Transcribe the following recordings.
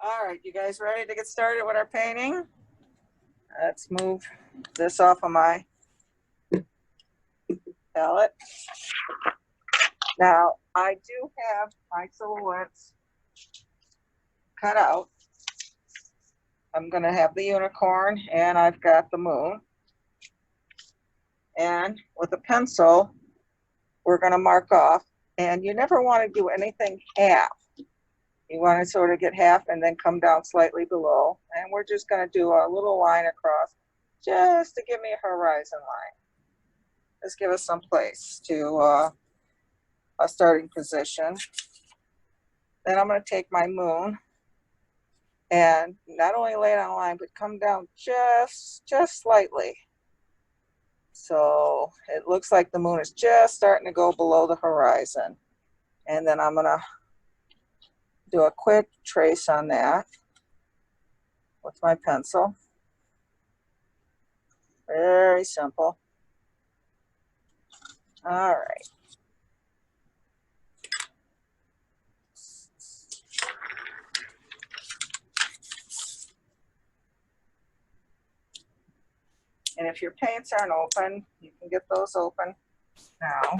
All right, you guys ready to get started with our painting? Let's move this off of my palette. Now, I do have my silhouettes cut out. I'm going to have the unicorn and I've got the moon. And with a pencil, we're going to mark off. And you never want to do anything half. You want to sort of get half and then come down slightly below. And we're just going to do a little line across just to give me a horizon line. Let's give us some place to a starting position. Then I'm going to take my moon and not only lay it on a line, but come down just slightly. So it looks like the moon is just starting to go below the horizon. And then I'm going to do a quick trace on that with my pencil. Very simple. All right. And if your paints aren't open, you can get those open now.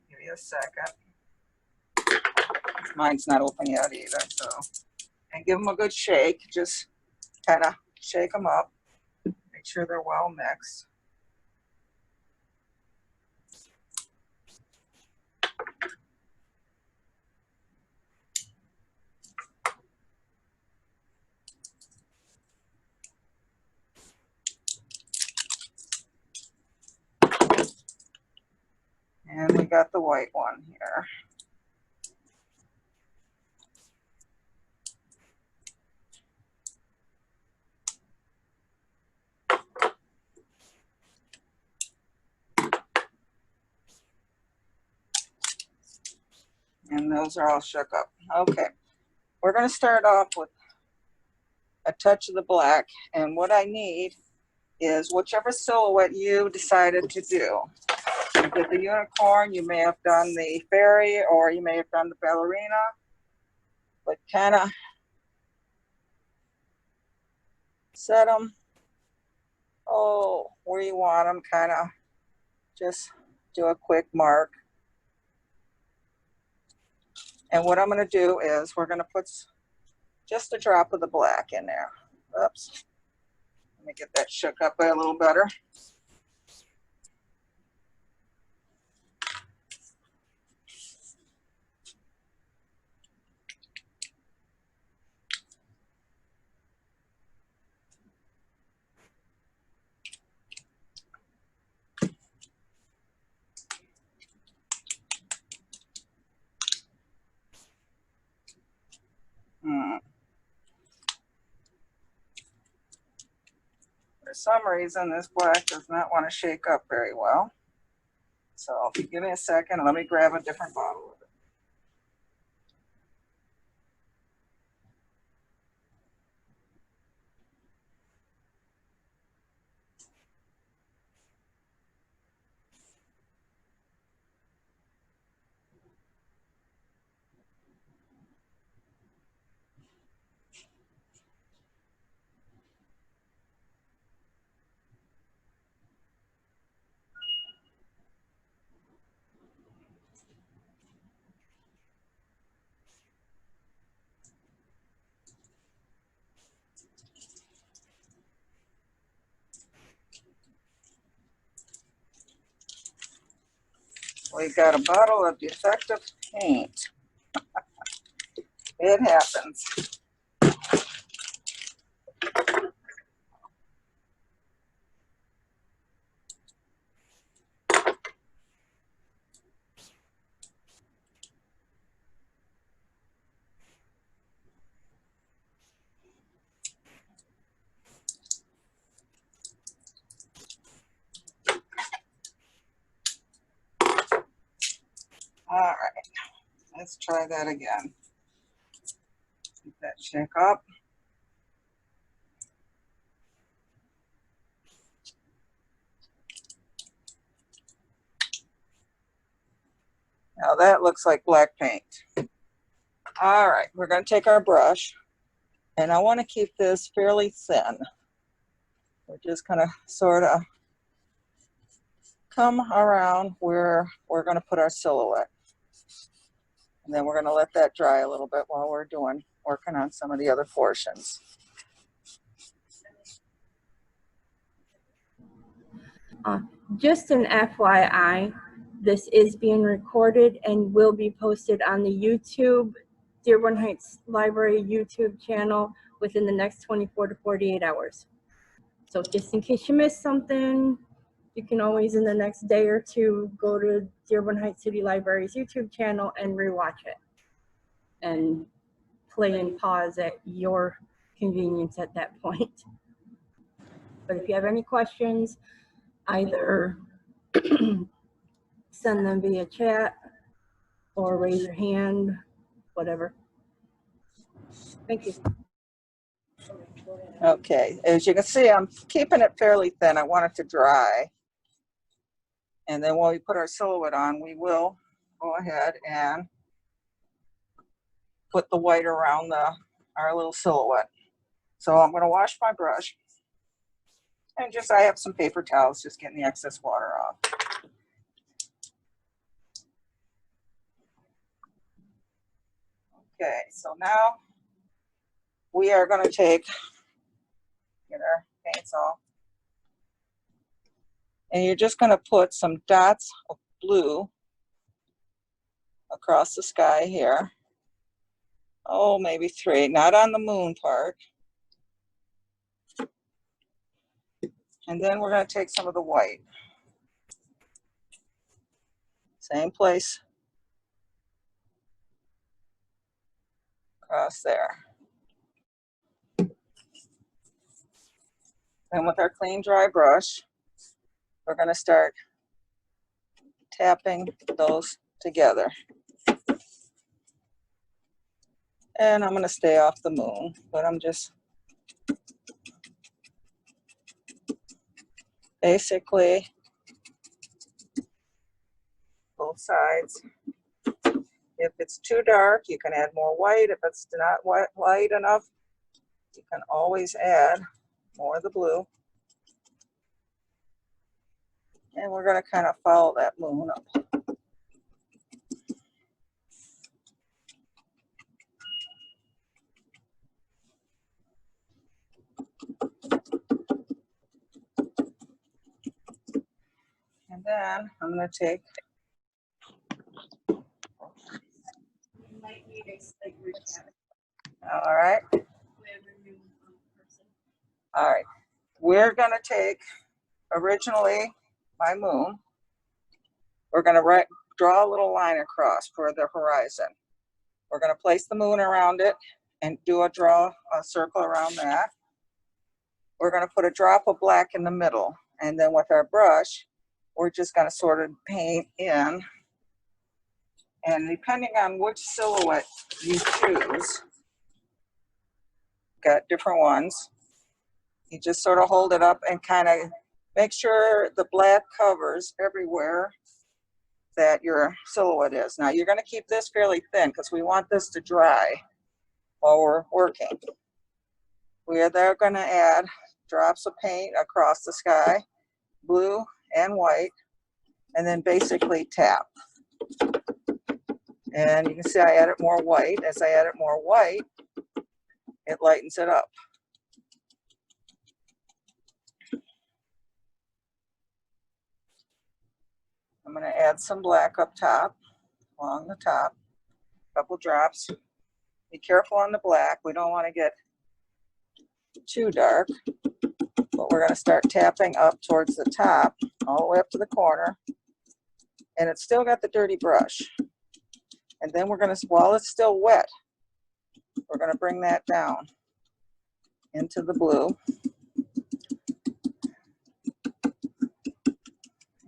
Give you a second. Mine's not open yet either, so. And give them a good shake. Just kind of shake them up. Make sure they're well mixed. And we got the white one here. And those are all shook up. Okay, we're going to start off with a touch of the black. And what I need is whichever silhouette you decided to do. You did the unicorn, you may have done the fairy, or you may have done the ballerina. But kind of set them, where you want them, kind of just do a quick mark. And what I'm going to do is we're going to put just a drop of the black in there. Oops. Let me get that shook up a little better. For some reason, this black does not want to shake up very well. So if you give me a second, let me grab a different bottle of it. We got a bottle of defective paint. It happens. All right, let's try that again. Keep that shake up. Now that looks like black paint. All right, we're going to take our brush, and I want to keep this fairly thin. We're just going to sort of come around where we're going to put our silhouette. And then we're going to let that dry a little bit while we're working on some of the other portions. Just an FYI, this is being recorded and will be posted on the YouTube Dearborn Heights Library YouTube channel within the next 24 to 48 hours. So just in case you missed something, you can always in the next day or two go to Dearborn Heights City Library's YouTube channel and rewatch it and play and pause at your convenience at that point. But if you have any questions, either send them via chat or raise your hand, whatever. Thank you. Okay, as you can see, I'm keeping it fairly thin. I want it to dry. And then when we put our silhouette on, we will go ahead and put the white around our little silhouette. So I'm going to wash my brush. And I have some paper towels, just getting the excess water off. Okay, so now we are going to get our paints off. And you're just going to put some dots of blue across the sky here. Oh, maybe 3, not on the moon part. And then we're going to take some of the white. Same place. Across there. And with our clean, dry brush, we're going to start tapping those together. And I'm going to stay off the moon, but I'm just basically both sides. If it's too dark, you can add more white. If it's not light enough, you can always add more of the blue. And we're going to kind of follow that moon up. And then I'm going to take all right. All right. We're going to take originally my moon. We're going to draw a little line across for the horizon. We're going to place the moon around it and draw a circle around that. We're going to put a drop of black in the middle. And then with our brush, we're just going to sort of paint in. And depending on which silhouette you choose, got different ones. You just sort of hold it up and kind of make sure the black covers everywhere that your silhouette is. Now you're going to keep this fairly thin because we want this to dry while we're working. We are there going to add drops of paint across the sky, blue and white, and then basically tap. And you can see I added more white. As I added more white, it lightens it up. I'm going to add some black up top, along the top, a couple drops. Be careful on the black. We don't want to get too dark, but we're going to start tapping up towards the top, all the way up to the corner. And it's still got the dirty brush. And then we're going to, while it's still wet, we're going to bring that down into the blue.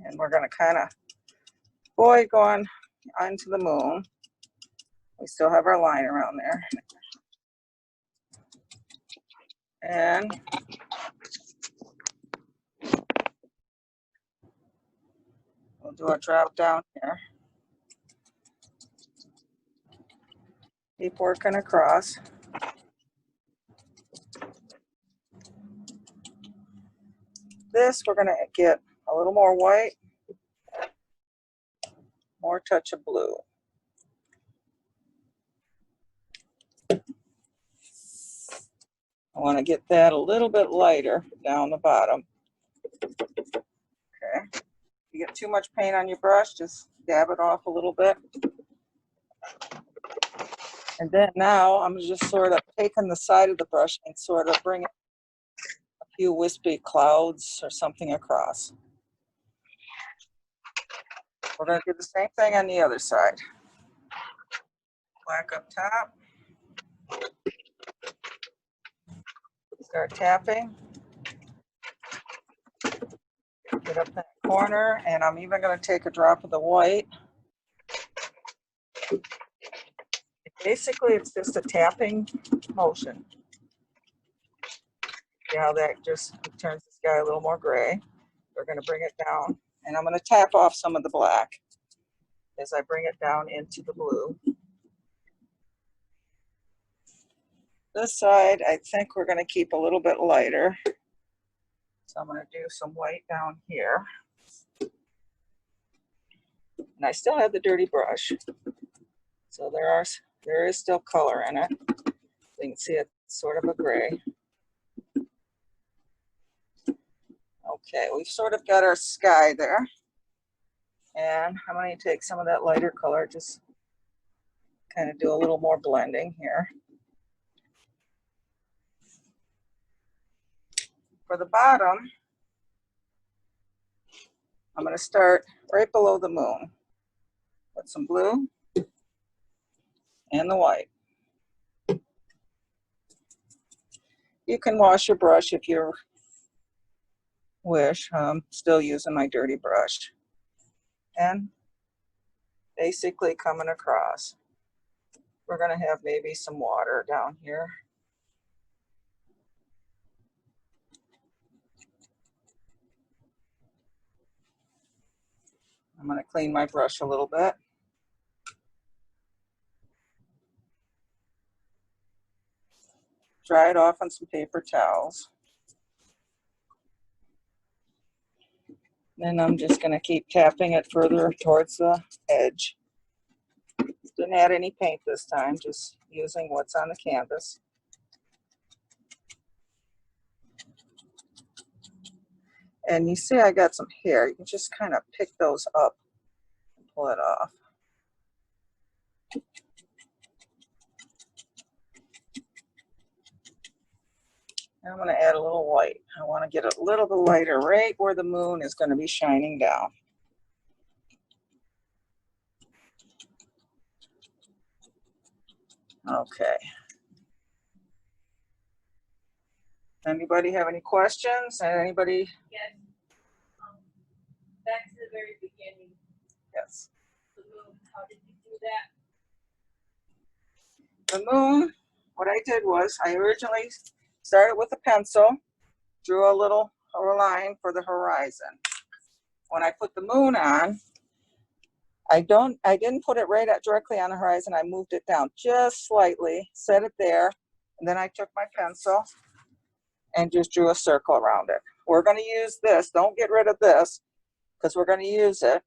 And we're going to kind of avoid going onto the moon. We still have our line around there. And we'll do a drop down here. Keep working across. This, we're gonna get a little more white, more touch of blue. I wanna get that a little bit lighter down the bottom. Okay. If you get too much paint on your brush, just dab it off a little bit. And then now I'm just sort of taking the side of the brush and sort of bring a few wispy clouds or something across. We're going to do the same thing on the other side. Black up top. Start tapping. Get up that corner, and I'm even going to take a drop of the white. Basically, it's just a tapping motion. See how that just turns the sky a little more gray. We're going to bring it down, and I'm going to tap off some of the black as I bring it down into the blue. This side, I think we're going to keep a little bit lighter. So I'm going to do some white down here. And I still have the dirty brush. So there is still color in it. You can see it's sort of a gray. Okay, we've sort of got our sky there. And I'm going to take some of that lighter color, just kind of do a little more blending here. For the bottom, I'm going to start right below the moon with some blue and the white. You can wash your brush if you wish. I'm still using my dirty brush. And basically coming across. We're going to have maybe some water down here. I'm going to clean my brush a little bit. Dry it off on some paper towels. Then I'm just going to keep tapping it further towards the edge. Didn't add any paint this time, just using what's on the canvas. And you see I got some hair. You can just kind of pick those up and pull it off. And I'm going to add a little white. I want to get a little bit lighter right where the moon is going to be shining down. Okay. Anybody have any questions? Anybody? Yes. Back to the very beginning. Yes. The moon. How did you do that? The moon, what I did was I originally started with a pencil, drew a little line for the horizon. When I put the moon on, I didn't put it right directly on the horizon. I moved it down just slightly, set it there, and then I took my pencil and just drew a circle around it. We're going to use this. Don't get rid of this, because we're going to use it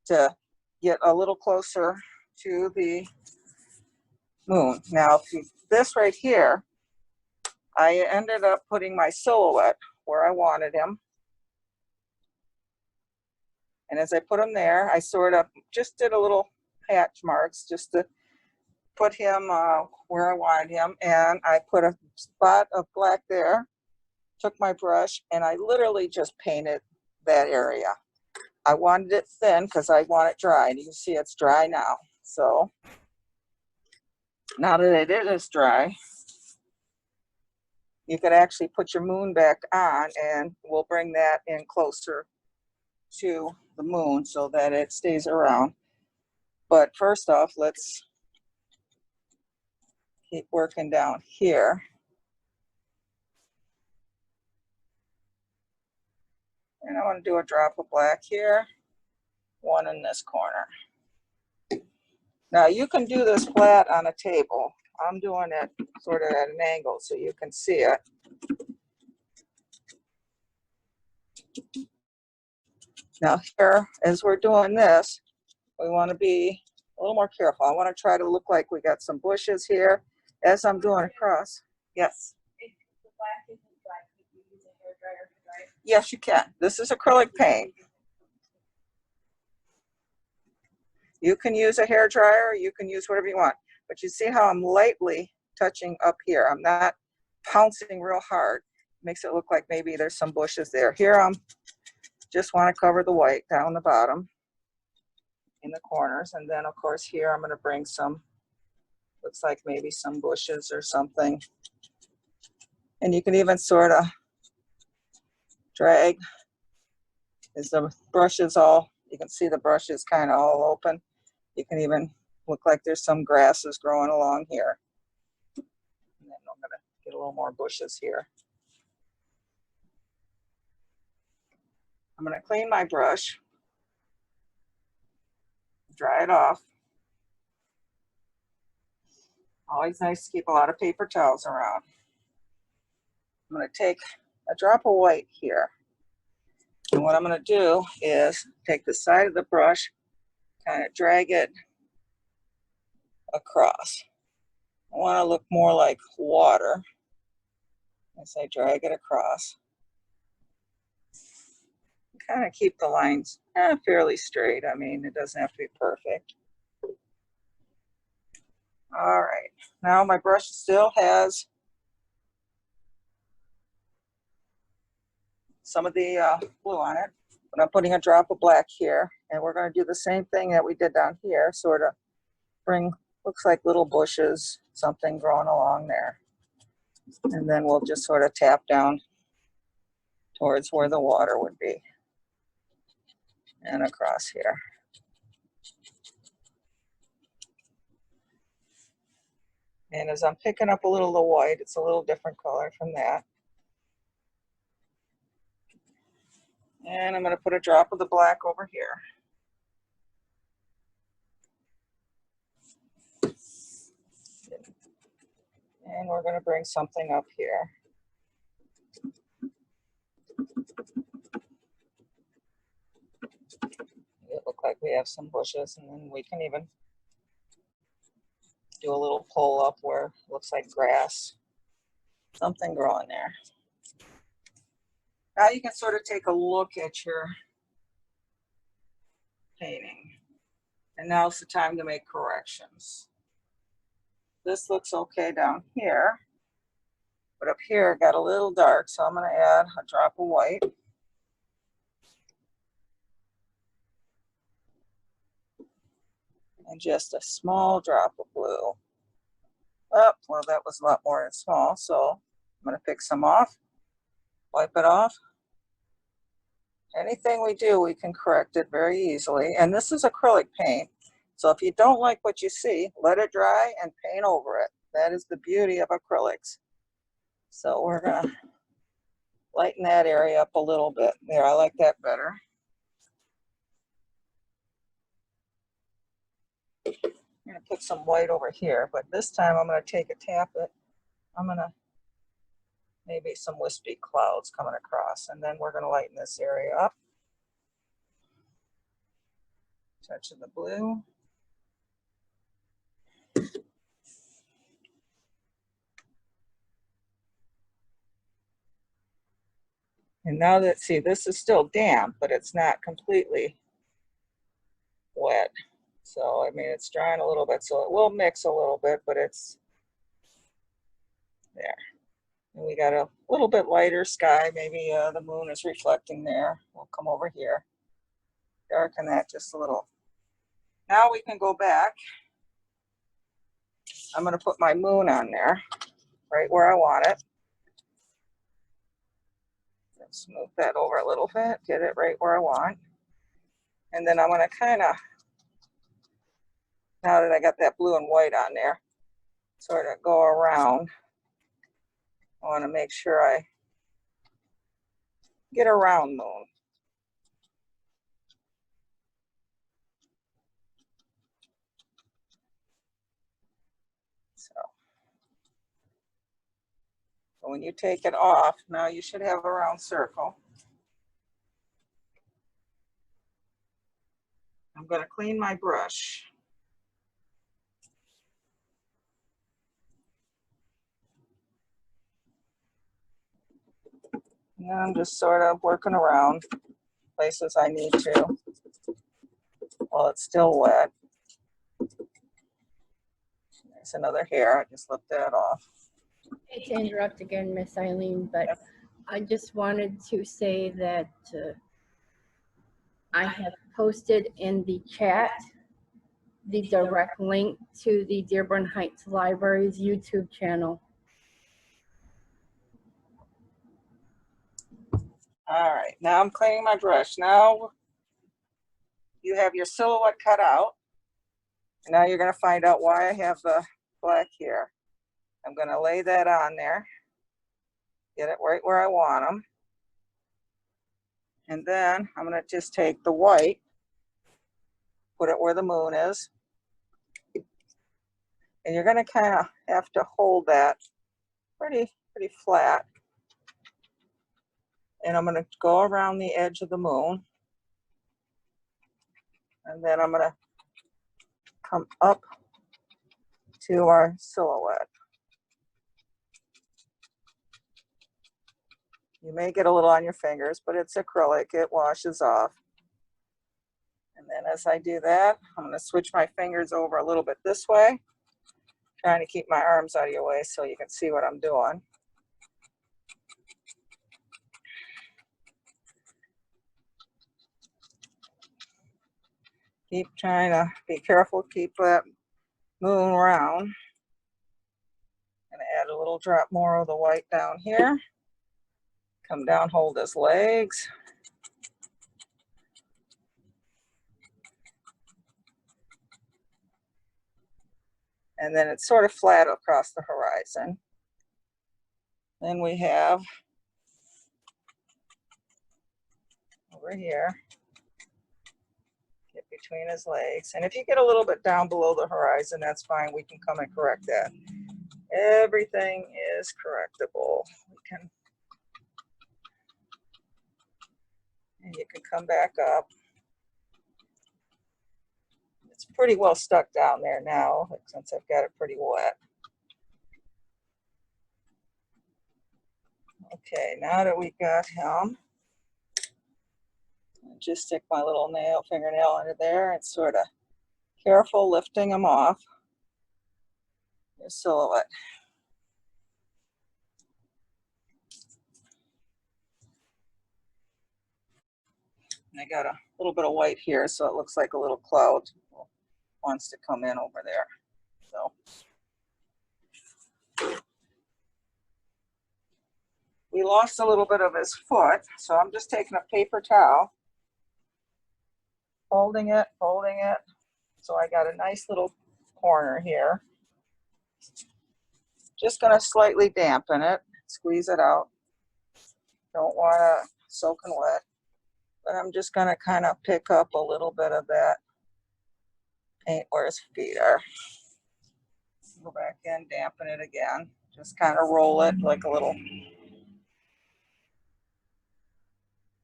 to get a little closer to the moon. Now, this right here, I ended up putting my silhouette where I wanted him. And as I put him there, I sort of just did a little patch marks just to put him where I wanted him. And I put a spot of black there, took my brush, and I literally just painted that area. I wanted it thin because I want it dry. And you can see it's dry now. So now that it is dry, you could actually put your moon back on, and we'll bring that in closer to the moon so that it stays around. But first off, let's keep working down here. And I want to do a drop of black here, one in this corner. Now you can do this flat on a table. I'm doing it sort of at an angle so you can see it. Now here, as we're doing this, we want to be a little more careful. I want to try to look like we got some bushes here as I'm doing across. Yes. If the black isn't dry, could you use a hairdryer to dry it? Yes, you can. This is acrylic paint. You can use a hair dryer, you can use whatever you want. But you see how I'm lightly touching up here. I'm not pouncing real hard. Makes it look like maybe there's some bushes there. Here I'm just want to cover the white down the bottom in the corners. And then of course here I'm going to bring some, looks like maybe some bushes or something. And you can even sort of drag as the brush is all, you can see the brush is kind of all open. You can even look like there's some grasses growing along here. And then I'm going to get a little more bushes here. I'm going to clean my brush, dry it off. Always nice to keep a lot of paper towels around. I'm going to take a drop of white here. And what I'm going to do is take the side of the brush, kind of drag it across. I want to look more like water as I drag it across. Kind of keep the lines fairly straight. I mean, it doesn't have to be perfect. All right, now my brush still has some of the blue on it, but I'm putting a drop of black here, and we're going to do the same thing that we did down here, sort of bring, looks like little bushes, something growing along there. And then we'll just sort of tap down towards where the water would be and across here. And as I'm picking up a little of the white, it's a little different color from that. And I'm going to put a drop of the black over here. And we're going to bring something up here. It looks like we have some bushes, and then we can even do a little pull up where it looks like grass, something growing there. Now you can sort of take a look at your painting. And now's the time to make corrections. This looks okay down here, but up here it got a little dark, so I'm going to add a drop of white. And just a small drop of blue. Oh, well, that was a lot more than small, so I'm going to pick some off, wipe it off. Anything we do, we can correct it very easily. And this is acrylic paint, so if you don't like what you see, let it dry and paint over it. That is the beauty of acrylics. So we're going to lighten that area up a little bit. There, I like that better. I'm going to put some white over here, but this time I'm going to take a tap it. I'm going to maybe some wispy clouds coming across, and then we're going to lighten this area up. Touch of the blue. And now that, see, this is still damp, but it's not completely wet. So, I mean, it's drying a little bit, so it will mix a little bit, but it's there. And we got a little bit lighter sky. Maybe the moon is reflecting there. We'll come over here, darken that just a little. Now we can go back. I'm going to put my moon on there, right where I want it. Smooth that over a little bit, get it right where I want. And then I'm going to kind of, now that I got that blue and white on there, sort of go around. I want to make sure I get a round moon. So when you take it off, now you should have a round circle. I'm going to clean my brush. And I'm just sort of working around places I need to while it's still wet. There's another hair. I just lifted that off. I hate to interrupt again, Miss Eileen, but Yep. I just wanted to say that I have posted in the chat the direct link to the Dearborn Heights Libraries YouTube channel. All right, now I'm cleaning my brush. Now you have your silhouette cut out. And now you're going to find out why I have the black here. I'm going to lay that on there, get it right where I want them. And then I'm going to just take the white, put it where the moon is. And you're going to kind of have to hold that pretty flat. And I'm going to go around the edge of the moon. And then I'm going to come up to our silhouette. You may get a little on your fingers, but it's acrylic, it washes off. And then as I do that, I'm going to switch my fingers over a little bit this way, trying to keep my arms out of your way so you can see what I'm doing. Keep trying to be careful, keep that moon round. I'm going to add a little drop more of the white down here. Come down, hold his legs. And then it's sort of flat across the horizon. Then we have over here, get between his legs. And if you get a little bit down below the horizon, that's fine. We can come and correct that. Everything is correctable. We can, and you can come back up. It's pretty well stuck down there now, since I've got it pretty wet. Okay, now that we've got him, I'll just stick my little fingernail under there and sort of careful lifting him off your silhouette. And I got a little bit of white here, so it looks like a little cloud wants to come in over there. So we lost a little bit of his foot, so I'm just taking a paper towel, folding it. So I got a nice little corner here. Just gonna slightly dampen it, squeeze it out. Don't wanna soak and wet, but I'm just gonna kind of pick up a little bit of that paint where his feet are. Go back in, dampen it again. Just kind of roll it like a little.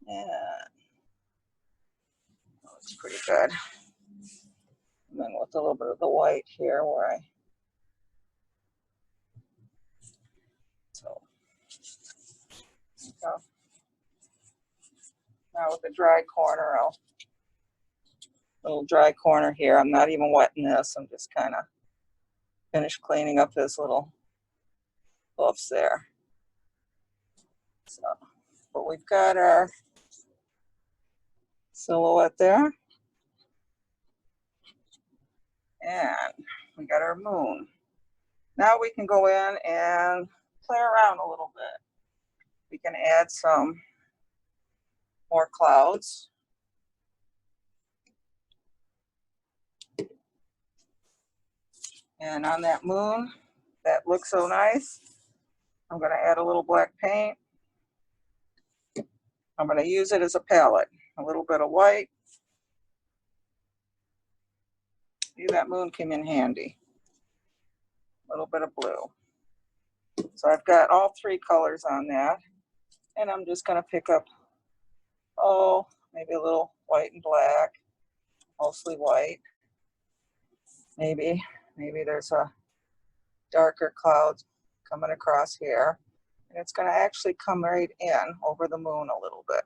Yeah, looks pretty good. And then with a little bit of the white here where I, so now with the dry corner, little dry corner here. I'm not even wetting this. I'm just kind of finished cleaning up his little hoofs there. So, but we've got our silhouette there. And we got our moon. Now we can go in and play around a little bit. We can add some more clouds. And on that moon, that looks so nice, I'm going to add a little black paint. I'm going to use it as a palette. A little bit of white. See, that moon came in handy. A little bit of blue. So I've got all three colors on that. And I'm just going to pick up, oh, maybe a little white and black, mostly white. Maybe there's a darker cloud coming across here. And it's going to actually come right in over the moon a little bit.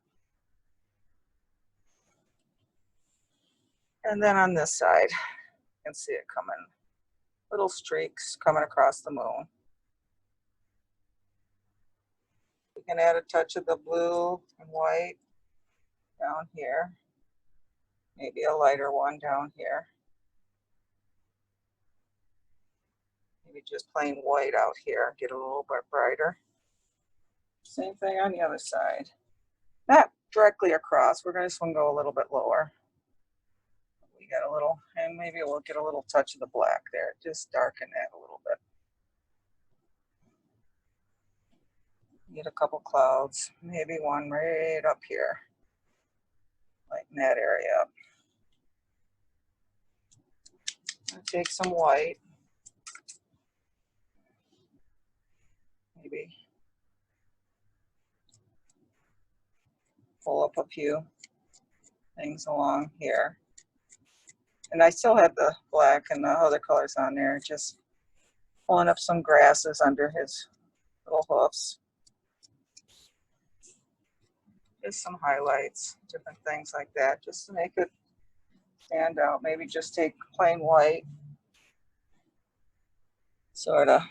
And then on this side, you can see it coming, little streaks coming across the moon. We can add a touch of the blue and white down here. Maybe a lighter one down here. Maybe just plain white out here, get a little bit brighter. Same thing on the other side. Not directly across, we're just going to go a little bit lower. We got a little, and maybe we'll get a little touch of the black there, just darken that a little bit. Get a couple clouds, maybe one right up here, lighten that area up. I'll take some white, maybe pull up a few things along here. And I still have the black and the other colors on there, just pulling up some grasses under his little hoofs. Just some highlights, different things like that, just to make it stand out. Maybe just take plain white, sort of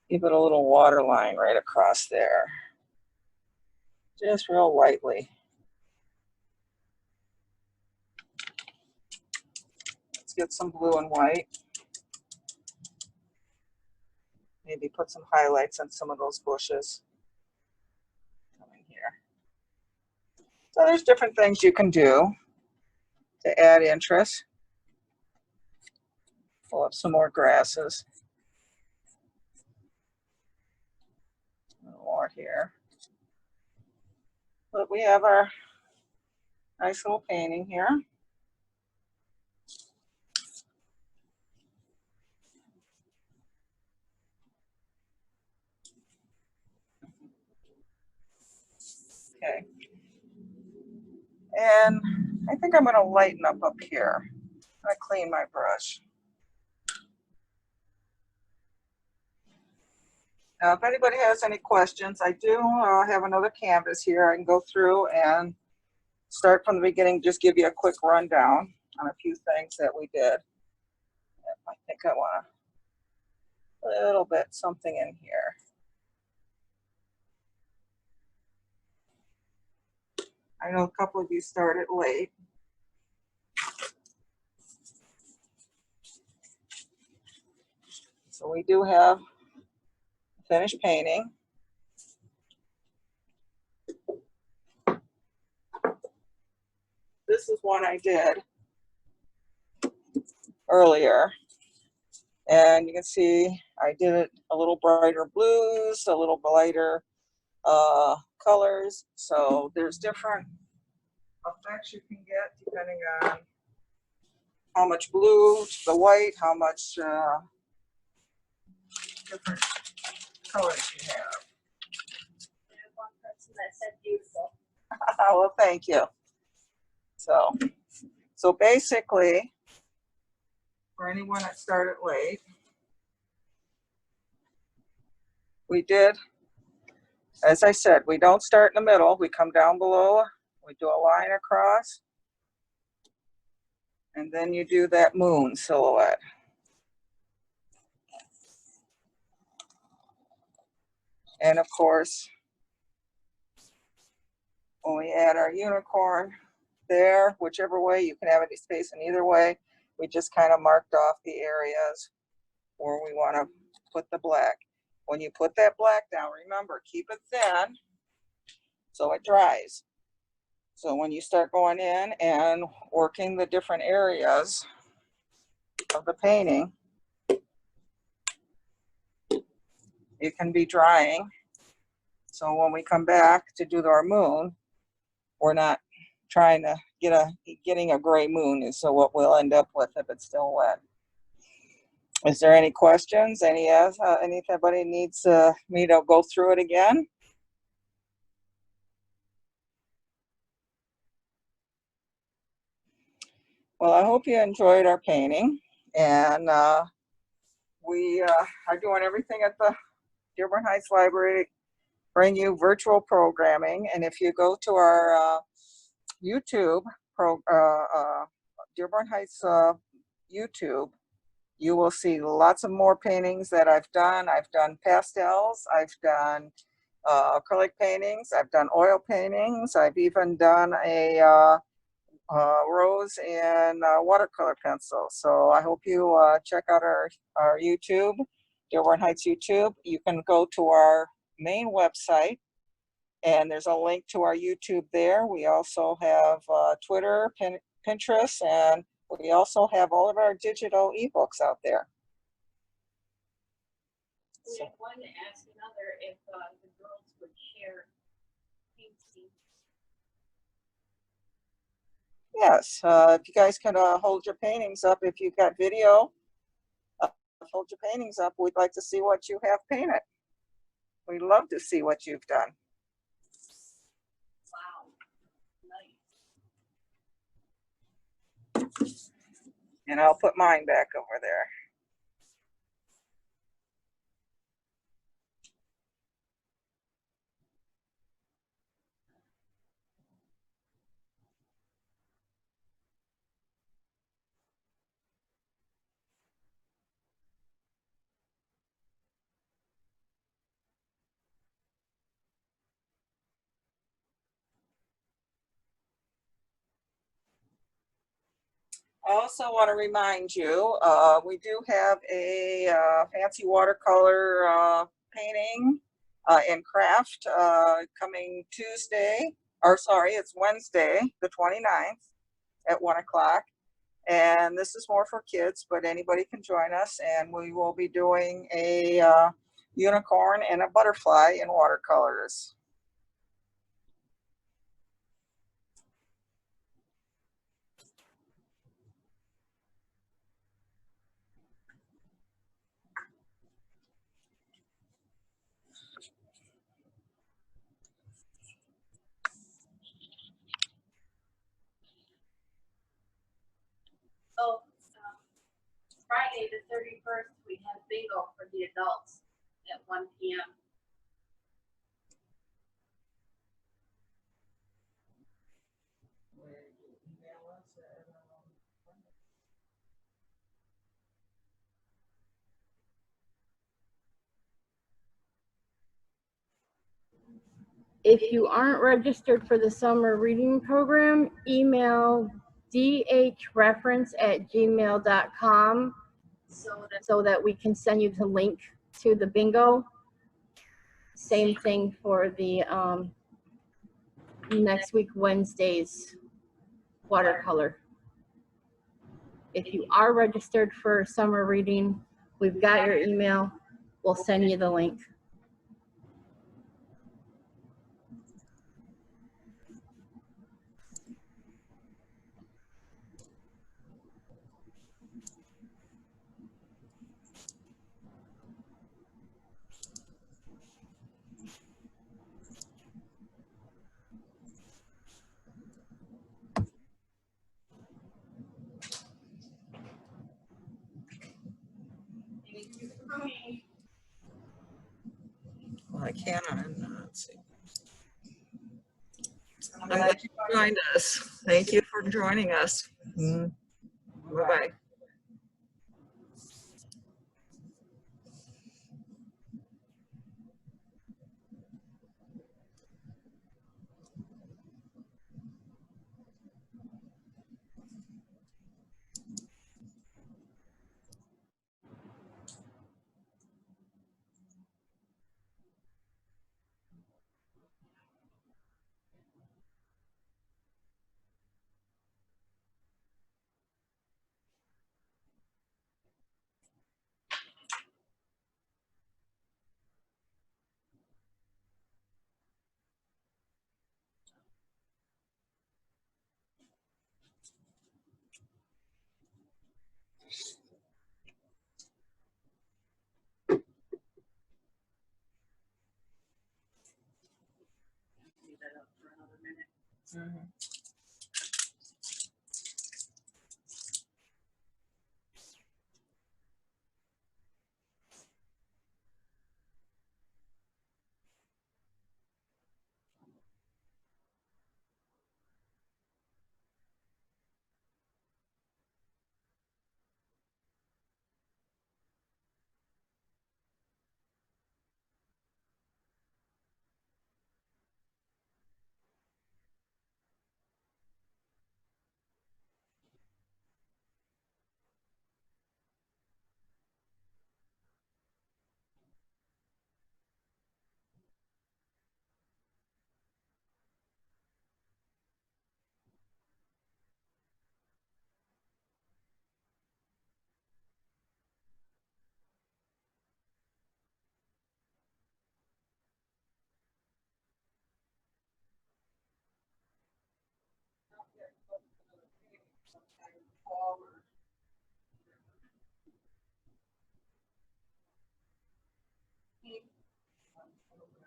give it a little water line right across there, just real lightly. Let's get some blue and white. Maybe put some highlights on some of those bushes. Coming here. So there's different things you can do to add interest. Pull up some more grasses. A little more here. But we have our nice little painting here. Okay. And I think I'm going to lighten up here. I clean my brush. Now, if anybody has any questions, I do have another canvas here. I can go through and start from the beginning, just give you a quick rundown on a few things that we did. I think I want a little bit something in here. I know a couple of you started late. So we do have a finished painting. This is one I did earlier. And you can see I did it a little brighter blues, a little lighter colors. So there's different effects you can get depending on how much blue to the white, how much different colors you have. There's one person that said beautiful. Well, thank you. So basically, for anyone that started late, we did, as I said, we don't start in the middle. We come down below, we do a line across, and then you do that moon silhouette. And of course, when we add our unicorn there, whichever way, you can have any space in either way, we just kind of marked off the areas where we want to put the black. When you put that black down, remember, keep it thin so it dries. So when you start going in and working the different areas of the painting, it can be drying. So when we come back to do our moon, we're not trying to getting a gray moon is so what we'll end up with if it's still wet. Is there any questions? Anybody needs me to go through it again? Well, I hope you enjoyed our painting, and we are doing everything at the Dearborn Heights Library to bring you virtual programming. And if you go to our YouTube, Dearborn Heights YouTube, you will see lots of more paintings that I've done. I've done pastels, I've done acrylic paintings, I've done oil paintings, I've even done a rose in watercolor pencil. So I hope you check out our YouTube, Dearborn Heights YouTube. You can go to our main website, and there's a link to our YouTube there. We also have Twitter, Pinterest, and we also have all of our digital ebooks out there. We had one to ask another if the girls would share painting. Yes, if you guys can hold your paintings up, if you've got video, hold your paintings up. We'd like to see what you have painted. We'd love to see what you've done. Wow, nice. And I'll put mine back over there. I also want to remind you, we do have a fancy watercolor painting in craft coming Tuesday, or sorry, it's Wednesday, the 29th at 1 o'clock. And this is more for kids, but anybody can join us. And we will be doing a unicorn and a butterfly in watercolors. Oh, Friday the 31st, we have bingo for the adults at 1 p.m. If you aren't registered for the summer reading program, email dhrreference@gmail.com so that we can send you the link to the bingo. Same thing for the next week, Wednesday's watercolor. If you are registered for summer reading, we've got your email. We'll send you the link. Well, I cannot. Let's see. I'm glad you joined us. Thank you for joining us. Bye-bye. Mhm.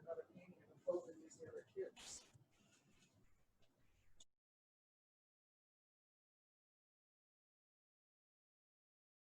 Another painting of a photo of these other kids.